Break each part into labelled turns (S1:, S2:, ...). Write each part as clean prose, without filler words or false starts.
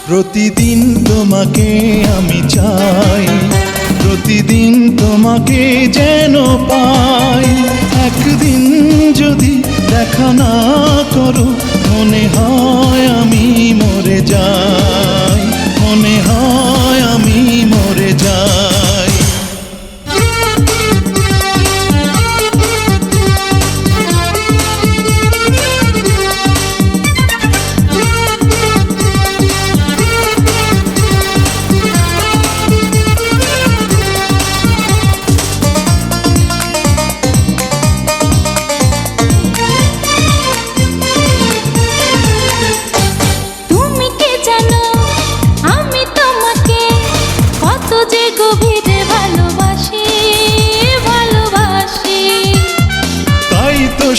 S1: প্রতিদিন তোমাকে আমি চাই, প্রতিদিন তোমাকে যেন পাই। একদিন যদি দেখা না করো মনে হয় আমি মরে যাই, মনে হয় আমি মরে যাই।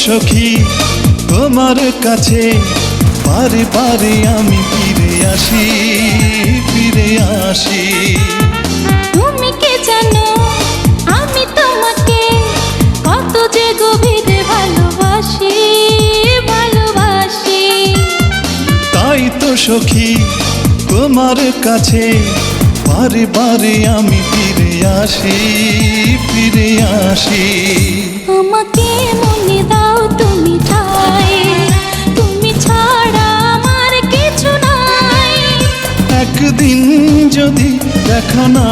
S1: সখী তোমার কাছে বারে বারে আমি ফিরে আসি, ফিরে আসি।
S2: তুমি কি জানো আমি তোমাকে কত যে গভীরে ভালোবাসি, ভালোবাসি।
S1: তাই তো সখী তোমার কাছে বারে বারে আমি ফিরে আসি, ফিরে আসি।
S2: আমাকে মনে দাও তুমি ঠাই, তুমি ছাড়া আমার কিছু নাই।
S1: একদিন যদি দেখা না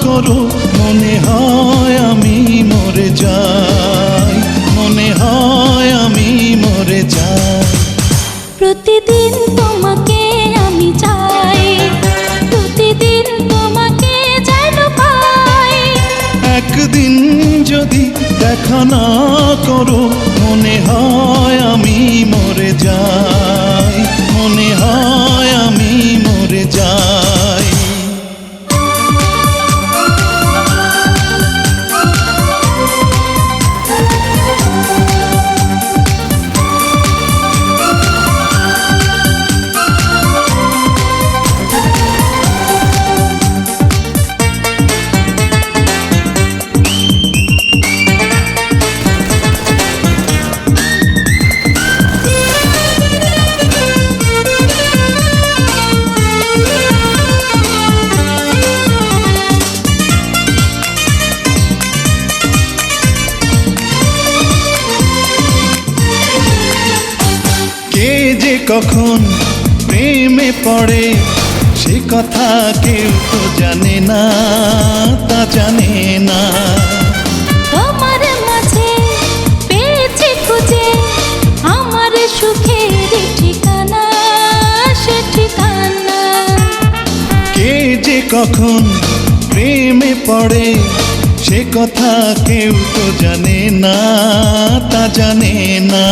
S1: করো মনে হয় আমি মরে যাই, মনে হয় আমি মরে যাই।
S2: প্রতিদিন তোমাকে আমি চাই, প্রতিদিন তোমাকে যেন পাই।
S1: একদিন যদি দেখা না করো মনে হয় আমি মরে যাই, মনে হয় আমি মরে যাই। কখন প্রেমে পড়ে সে কথা কেউ তো জানে না, তা জানে না।
S2: তোমার মাঝে পেয়েছি খুঁজে আমার সুখের ঠিকানা, সে ঠিকানা।
S1: কে যে কখন প্রেমে পড়ে সে কথা কেউ তো জানে না, তা জানে না।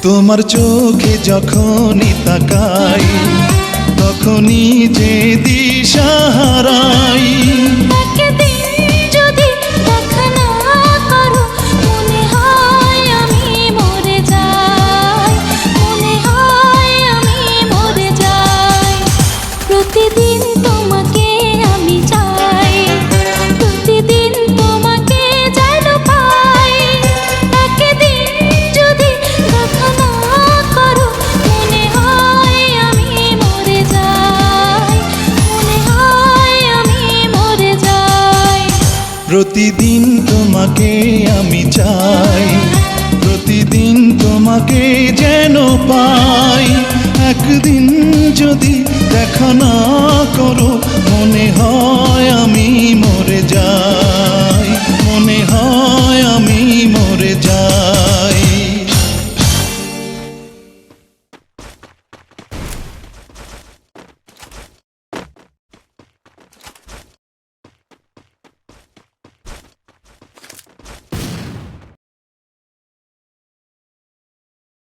S1: তোমার চোখে যখনই তাকাই তখনই যে দিশা হারাই।
S2: একদিন যদি দেখা না করো মনে হয় আমি মরে যাই, মনে হয় আমি মরে যাই। প্রতিদিন তোমাকে আমি চাই, প্রতিদিন তোমাকে যেন পাই। একদিন যদি দেখা না করো মনে হয় আমি মরে যাই, মনে হয় আমি মরে যাই।
S1: প্রতিদিন তোমাকে আমি চাই, প্রতিদিন তোমাকে যেন পাই। একদিন যদি দেখা না করো